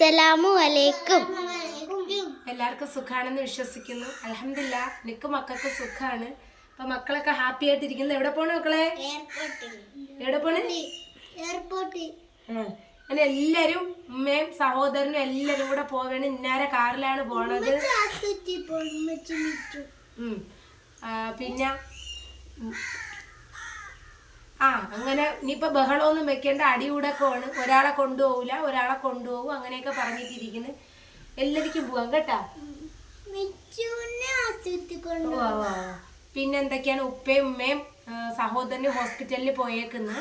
അസ്സലാമു അലൈക്കും. എല്ലാവർക്കും സുഖാണെന്ന് വിശ്വസിക്കുന്നു. അൽഹംദുലില്ലാ എനിക്ക് മക്കൾക്ക് സുഖാണ്. അപ്പൊ മക്കളൊക്കെ ഹാപ്പി ആയിട്ടിരിക്കുന്നത്. എവിടെ പോണു മക്കളെ? എവിടെ പോണ്? അങ്ങനെ എല്ലാരും ഉമ്മയും സഹോദരനും എല്ലാരും കൂടെ പോവാണ്. ഇന്നാരെ കാറിലാണ് പോണത്. പിന്നെ അങ്ങനെ ഇനിയിപ്പോ ബഹളമൊന്നും വെക്കേണ്ട, അടികൂടൊക്കെ ആണ്. ഒരാളെ കൊണ്ടുപോകൂല, ഒരാളെ കൊണ്ടുപോകും, അങ്ങനെയൊക്കെ പറഞ്ഞിട്ടിരിക്കുന്നു. എല്ലാവർക്കും പോവാം കേട്ടാ. പിന്നെ എന്തൊക്കെയാണ്, ഉപ്പയും ഉമ്മയും സഹോദരനും ഹോസ്പിറ്റലിൽ പോയേക്കുന്നത്.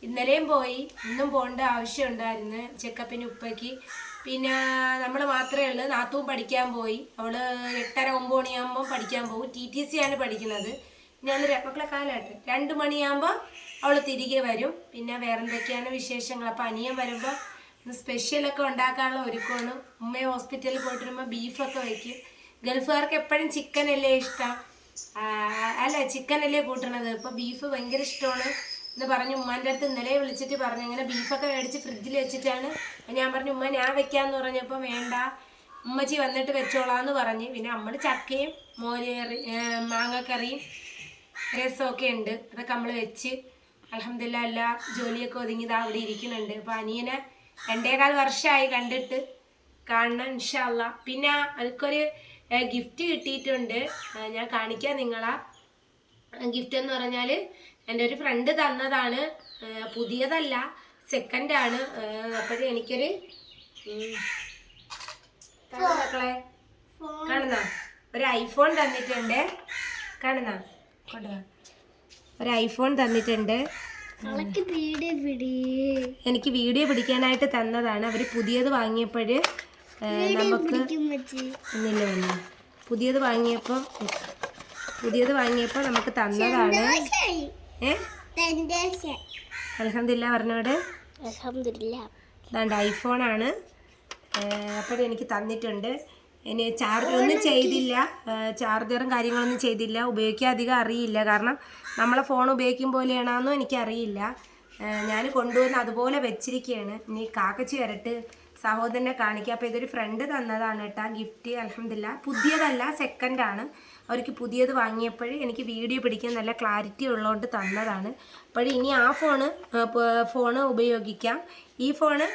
ഇന്നലെയും പോയി, ഇന്നും പോകേണ്ട ആവശ്യം ഉണ്ടായിരുന്നു ചെക്കപ്പിന് ഉപ്പയ്ക്ക്. പിന്നെ നമ്മൾ മാത്രമേ ഉള്ളൂ. നാത്തൂൻ പഠിക്കാൻ പോയി. അവള് 8:30-9 മണിയാകുമ്പോൾ പഠിക്കാൻ പോകും. TTC ആണ് പഠിക്കുന്നത്. ഞാൻ മക്കളെ കാലായിട്ട് 2 മണിയാകുമ്പോൾ അവൾ തിരികെ വരും. പിന്നെ വേറെ എന്തൊക്കെയാണ് വിശേഷങ്ങൾ. അപ്പം അനിയൻ വരുമ്പോൾ സ്പെഷ്യലൊക്കെ ഉണ്ടാക്കാനുള്ള ഒരുക്കമാണ്. ഉമ്മയെ ഹോസ്പിറ്റലിൽ പോയിട്ട് വരുമ്പോൾ ബീഫൊക്കെ വയ്ക്കും. ഗൾഫുകാർക്ക് എപ്പോഴും ചിക്കൻ അല്ലേ ഇഷ്ടം, അല്ല ചിക്കൻ അല്ലേ കൂട്ടണത്. ഇപ്പോൾ ബീഫ് ഭയങ്കര ഇഷ്ടമാണ് എന്ന് പറഞ്ഞു. ഉമ്മാൻ്റെ അടുത്ത് ഇന്നലെ വിളിച്ചിട്ട് പറഞ്ഞു അങ്ങനെ ബീഫൊക്കെ മേടിച്ച് ഫ്രിഡ്ജിൽ വെച്ചിട്ടാണ്. ഞാൻ പറഞ്ഞു ഉമ്മ ഞാൻ വെക്കാമെന്ന് പറഞ്ഞപ്പോൾ വേണ്ട, ഉമ്മച്ചി വന്നിട്ട് വെച്ചോളാന്ന് പറഞ്ഞ്. പിന്നെ നമ്മൾ ചക്കയും മോര് മാങ്ങക്കറിയും രസമൊക്കെ ഉണ്ട്. അതൊക്കെ നമ്മൾ വെച്ച് അൽഹംദുലില്ലാ എല്ലാ ജോലിയൊക്കെ ഒതുങ്ങിയത് അവിടെ ഇരിക്കുന്നുണ്ട്. അപ്പോൾ അനിയനെ 2.25 വർഷമായി കണ്ടിട്ട്, കാണണം ഇൻഷാ അല്ലാ. പിന്നെ എനിക്കൊരു ഗിഫ്റ്റ് കിട്ടിയിട്ടുണ്ട്, ഞാൻ കാണിക്കാം നിങ്ങളാ. ഗിഫ്റ്റ് എന്ന് പറഞ്ഞാൽ എൻ്റെ ഒരു ഫ്രണ്ട് തന്നതാണ്. പുതിയതല്ല, സെക്കൻഡാണ്. അപ്പോഴേ എനിക്കൊരു മക്കളെ കാണുന്ന ഒരു ഐഫോൺ തന്നിട്ടുണ്ട്. കാണുന്ന ഒരു ഐഫോൺ തന്നിട്ടുണ്ട്. എനിക്ക് വീഡിയോ പിടിക്കാനായിട്ട് തന്നതാണ്. അവർ പുതിയത് വാങ്ങിയപ്പോൾ നമുക്ക് പുതിയത് വാങ്ങിയപ്പോൾ നമുക്ക് തന്നതാണ്. അൽഹംദുലില്ലാ പറഞ്ഞോട്. അതാണ്ട് ഐഫോണാണ്. അപ്പോൾ എനിക്ക് തന്നിട്ടുണ്ട്. ഇനി ചാർജ് ഒന്നും ചെയ്തില്ല, ചാർജറും കാര്യങ്ങളൊന്നും ചെയ്തില്ല. ഉപയോഗിക്കാൻ അധികം അറിയില്ല, കാരണം നമ്മളെ ഫോൺ ഉപയോഗിക്കും പോലെയാണെന്നും എനിക്കറിയില്ല. ഞാൻ കൊണ്ടുവന്ന് അതുപോലെ വെച്ചിരിക്കുകയാണ്. ഇനി കാക്കച്ചി വരട്ട് സഹോദരനെ കാണിക്കുക. അപ്പോൾ ഇതൊരു ഫ്രണ്ട് തന്നതാണ് കേട്ടോ ഗിഫ്റ്റ്. അൽഹംദുലില്ലാ പുതിയതല്ല, സെക്കൻഡാണ്. അവർക്ക് പുതിയത് വാങ്ങിയപ്പോൾ എനിക്ക് വീഡിയോ പിടിക്കാൻ നല്ല ക്ലാരിറ്റി ഉള്ളതുകൊണ്ട് തന്നതാണ്. അപ്പോൾ ഇനി ആ ഫോണ് ഉപയോഗിക്കാം. ഈ ഫോണ്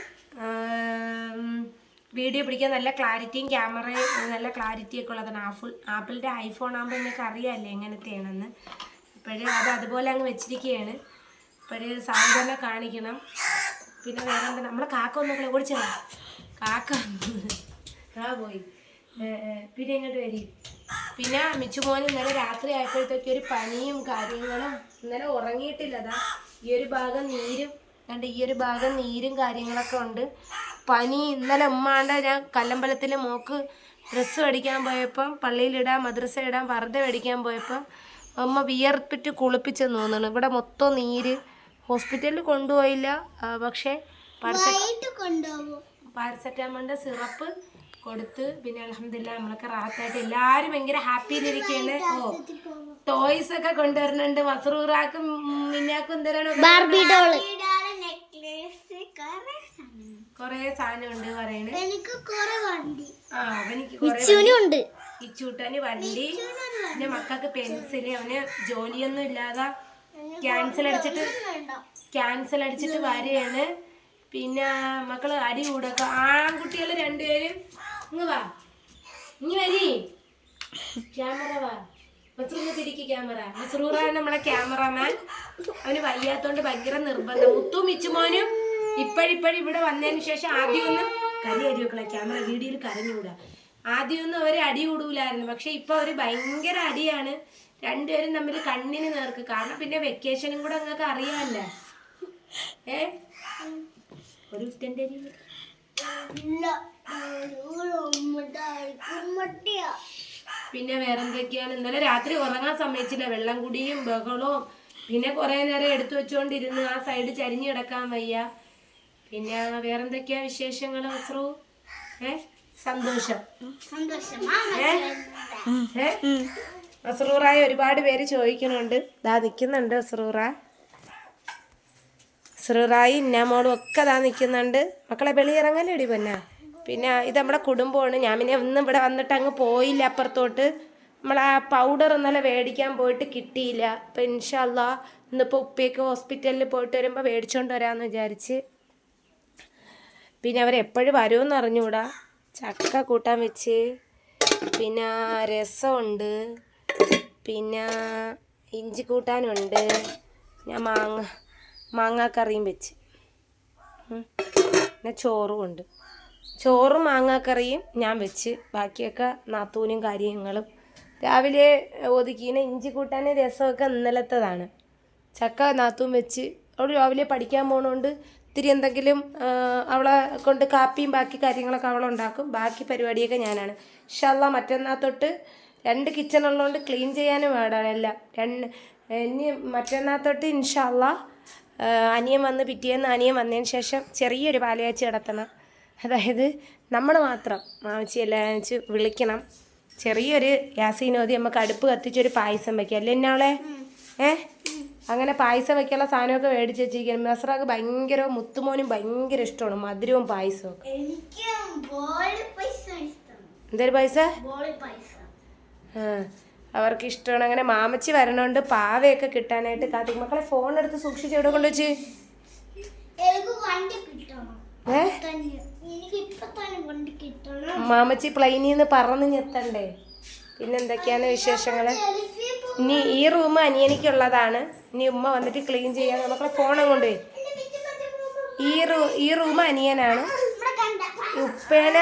വീഡിയോ പിടിക്കാൻ നല്ല ക്ലാരിറ്റിയും ക്യാമറയും നല്ല ക്ലാരിറ്റിയൊക്കെ ഉള്ളതാണ്. ആപ്പിളിൻ്റെ ഐഫോൺ ആകുമ്പോൾ നിങ്ങൾക്ക് അറിയാമല്ലേ എങ്ങനത്തെയാണെന്ന്. അത് അതുപോലെ അങ്ങ് വെച്ചിരിക്കുകയാണ്. സാധനം കാണിക്കണം. പിന്നെ വേറെ എന്താ, നമ്മളെ കാക്ക ഒന്നൊക്കെ ഓടിച്ചതാ. കാക്ക പോയി. പിന്നെ ഇങ്ങോട്ട് വരും. പിന്നെ മിച്ചുമോന് ഇന്നലെ രാത്രി ആയപ്പോഴത്തേക്ക് ഒരു പനിയും കാര്യങ്ങളും, ഇന്നലെ ഉറങ്ങിയിട്ടില്ലതാ. ഈ ഒരു ഭാഗം നീരും കാര്യങ്ങളൊക്കെ ഉണ്ട്. പനി. ഇന്നലെ ഉമ്മാണ്ട് ഞാൻ കല്ലമ്പലത്തിൽ മോക്ക് ഡ്രസ്സ് മേടിക്കാൻ പോയപ്പം, പള്ളിയിലിടാൻ മദ്രസ ഇടാൻ പർദ്ദ മേടിക്കാൻ പോയപ്പം അമ്മ വിയർപ്പിട്ട് കുളിപ്പിച്ചെന്ന് തോന്നുന്നു. ഇവിടെ മൊത്തം നീര്. ഹോസ്പിറ്റലിൽ കൊണ്ടുപോയില്ല, പക്ഷേ പാരസെറ്റാമോളിൻ്റെ സിറപ്പ് കൊടുത്ത്. പിന്നെ അൽഹംദുലില്ലാ നമ്മളൊക്കെ റാഹത്തായിട്ട് എല്ലാവരും ഭയങ്കര ഹാപ്പിയിലിരിക്കുകയാണ്. ടോയ്സ് ഒക്കെ കൊണ്ടുവരുന്നുണ്ട്. മസ്റൂറാക്കും മിന്നാക്കും എന്തിനാണ് കൊറേ സാധനം ഉണ്ട് പറയണേ. ഇച്ചൂട്ടന് വണ്ടി, പിന്നെ മക്കൾക്ക് പെൻസില്. അവന് ജോലിയൊന്നും ഇല്ലാതെ ക്യാൻസൽ അടിച്ചിട്ട് വരികയാണ്. പിന്നെ മക്കള് അടി കൂടൊക്കെ. ആൺകുട്ടികൾ 2 പേരും ഇങ്ങ് വാ, ഇങ്ങ് വരി. ക്യാമറ വാ, തിരിക്ക് ക്യാമറ. മസ്റൂറാണ് നമ്മളെ ക്യാമറമാൻ. അവന് വയ്യാത്തോണ്ട് ഭയങ്കര നിർബന്ധം. മുത്തും മിച്ചുമോനും ഇപ്പോഴിപ്പോഴും ഇവിടെ വന്നതിന് ശേഷം ആദ്യമൊന്നും വെക്കളെ ക്യാമറ വീഡിയോയിൽ കരഞ്ഞുകൂടാ. ആദ്യമൊന്നും അവർ അടി കൂടൂലായിരുന്നു, പക്ഷെ ഇപ്പൊ അവര് ഭയങ്കര അടിയാണ്. 2 പേരും തമ്മിൽ കണ്ണിന് നേർക്ക്. കാരണം പിന്നെ വെക്കേഷനും കൂടെ നിങ്ങൾക്ക് അറിയാമല്ലോ. ഒരു പിന്നെ വേറെന്തൊക്കെയാണ്, ഇന്നലെ രാത്രി ഉറങ്ങാൻ സമ്മതിച്ചില്ല. വെള്ളം കുടിയും ബഹളവും. പിന്നെ കുറെ നേരം എടുത്തു വെച്ചോണ്ടിരുന്ന് ആ സൈഡ് ചരിഞ്ഞു കിടക്കാൻ വയ്യ. പിന്നെ വേറെന്തൊക്കെയാ വിശേഷങ്ങൾ മസ്റൂ? സന്തോഷം. മസ്റൂറായ ഒരുപാട് പേര് ചോദിക്കുന്നുണ്ട്. ദാ നിൽക്കുന്നുണ്ട് മസ്റൂറായി ഇന്നാമോളും ഒക്കെ ദാ നിൽക്കുന്നുണ്ട്. മക്കളെ വെളിയിറങ്ങല്ലേ പൊന്നാ. പിന്നെ ഇത് നമ്മുടെ കുടുംബമാണ്. ഞാൻ പിന്നെ ഒന്നും ഇവിടെ വന്നിട്ട് അങ്ങ് പോയില്ല അപ്പുറത്തോട്ട്. നമ്മൾ ആ പൗഡർ ഇന്നലെ മേടിക്കാൻ പോയിട്ട് കിട്ടിയില്ല. അപ്പം ഇൻഷാ അല്ലാ ഇന്നിപ്പോൾ ഉപ്പയ്ക്ക് ഹോസ്പിറ്റലിൽ പോയിട്ട് വരുമ്പോൾ മേടിച്ചുകൊണ്ട് വരാമെന്ന് വിചാരിച്ച്. പിന്നെ അവരെപ്പോഴും വരുമെന്ന് അറിഞ്ഞുകൂടാ. ചക്ക കൂട്ടാൻ വെച്ച്, പിന്നെ രസമുണ്ട്, പിന്നെ ഇഞ്ചി കൂട്ടാനുണ്ട്, ഞാൻ മാങ്ങാക്കറിയും വെച്ച്, പിന്നെ ചോറും ഉണ്ട്. ചോറും മാങ്ങാക്കറിയും ഞാൻ വെച്ച്, ബാക്കിയൊക്കെ നാത്തൂനും കാര്യങ്ങളും രാവിലെ ഒതുക്കിന്. ഇഞ്ചി കൂട്ടാനും രസമൊക്കെ ഇന്നലത്തതാണ്. ചക്ക നാത്തൂൻ വെച്ച്. അവൾ രാവിലെ പഠിക്കാൻ പോകണോണ്ട് ഇത്തിരി എന്തെങ്കിലും അവളെ കൊണ്ട് കാപ്പിയും ബാക്കി കാര്യങ്ങളൊക്കെ അവളുണ്ടാക്കും. ബാക്കി പരിപാടിയൊക്കെ ഞാനാണ്. ഇൻഷാ അല്ലാ മറ്റന്നാൾ തൊട്ട് 2 കിച്ചണുള്ളതുകൊണ്ട് ക്ലീൻ ചെയ്യാനും വേണം എല്ലാം. ഇനി മറ്റന്നാൾ തൊട്ട് ഇൻഷാ അല്ലാ അനിയൻ വന്ന് പിറ്റേന്ന് അനിയൻ വന്നതിന് ശേഷം ചെറിയൊരു പാലയാച്ചി നടത്തണം. അതായത് നമ്മൾ മാത്രം മാമച്ചി എല്ലാം വെച്ച് വിളിക്കണം. ചെറിയൊരു യാസീനോദി നമുക്ക് അടുപ്പ് കത്തിച്ചൊരു പായസം വയ്ക്കാം അല്ലേ എന്നാളെ? അങ്ങനെ പായസം വയ്ക്കാനുള്ള സാധനമൊക്കെ മേടിച്ച് വെച്ചിരിക്കണം. മെസ്രാക്ക് ഭയങ്കര, മുത്തുമോനും ഭയങ്കര ഇഷ്ടമാണ് മധുരവും പായസവും. എന്തൊരു പായസ? അവർക്ക് ഇഷ്ടമാണ്. അങ്ങനെ മാമച്ചി വരണോണ്ട് പാവയൊക്കെ കിട്ടാനായിട്ട് കാത്തിക്കും. മക്കളെ ഫോൺ എടുത്ത് സൂക്ഷിച്ച് എവിടെ കൊണ്ടുവച്ച്? മാമച്ചി പ്ലെയിനിൽ നിന്ന് പറന്ന് ഞെത്തണ്ടേ? പിന്നെന്തൊക്കെയാണ് വിശേഷങ്ങള്? ഇനി ഈ റൂം അനിയനിക്കുള്ളതാണ്. ഇനി ഉമ്മ വന്നിട്ട് ക്ലീൻ ചെയ്യാൻ മക്കളെ ഫോൺ കൊണ്ടുപോയി. ഈ റൂം അനിയനാണ്. ഉപ്പേന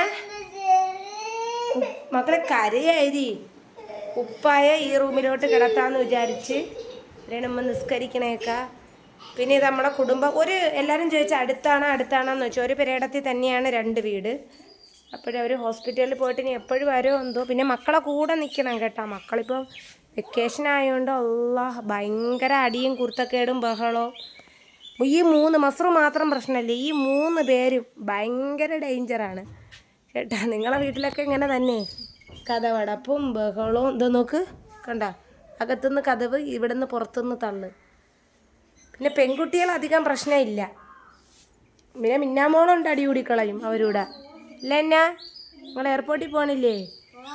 മക്കളെ കരയായി. ഉപ്പായ ഈ റൂമിലോട്ട് കിടത്താന്ന് വിചാരിച്ച് ഉമ്മ നിസ്കരിക്കണേക്ക. പിന്നെ ഇത് നമ്മളെ കുടുംബം. എല്ലാവരും ചോദിച്ചാൽ അടുത്താണോന്ന് വെച്ചാൽ ഒരു പെരേടത്തിൽ തന്നെയാണ് 2 വീട്. അപ്പോഴവർ ഹോസ്പിറ്റലിൽ പോയിട്ട് ഇനി എപ്പോഴും വരുമോ എന്തോ. പിന്നെ മക്കളെ കൂടെ നിൽക്കണം കേട്ടോ. മക്കളിപ്പം വെക്കേഷൻ ആയതുകൊണ്ട് ഭയങ്കര അടിയും കുരുത്തക്കേടും ബഹളവും. ഈ 3 മസറു മാത്രം പ്രശ്നമല്ലേ, ഈ 3 പേരും ഭയങ്കര ഡേഞ്ചറാണ് കേട്ടോ. നിങ്ങളെ വീട്ടിലൊക്കെ ഇങ്ങനെ തന്നെ കഥവടപ്പും ബഹളവും. ഇത് നോക്ക് കണ്ട, അകത്തുനിന്ന് കഥവ്, ഇവിടുന്ന് പുറത്തുനിന്ന് തള്ളു. പിന്നെ പെൺകുട്ടികൾ അധികം പ്രശ്നമില്ല. പിന്നെ മിന്നാമോളുണ്ട് അടി കൂടിക്കളയും അവരൂടെ. ഇല്ല എന്നാ നിങ്ങൾ എയർപോർട്ടിൽ പോകണില്ലേ?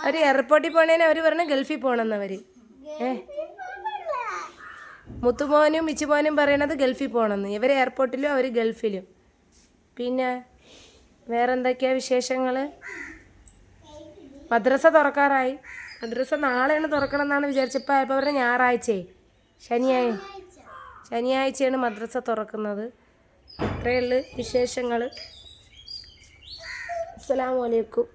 അവർ എയർപോർട്ടിൽ പോകണേന് അവർ പറഞ്ഞ് ഗൾഫിൽ പോകണമെന്നവർ. മുത്തുമോനും മിച്ചുമോനും പറയണത് ഗൾഫിൽ പോകണമെന്ന്. ഇവർ എയർപോർട്ടിലും അവർ ഗൾഫിലും. പിന്നെ വേറെ എന്തൊക്കെയാണ് വിശേഷങ്ങൾ? മദ്രസ തുറക്കാറായി. മദ്രസ നാളെയാണ് തുറക്കണം എന്നാണ് വിചാരിച്ചപ്പോൾ ഇപ്പോൾ അവരുടെ ശനിയാഴ്ചയാണ് മദ്രസ തുറക്കുന്നത്. ഇത്രയേ ഉള്ളൂ വിശേഷങ്ങൾ. അസ്സലാമു അലൈക്കും.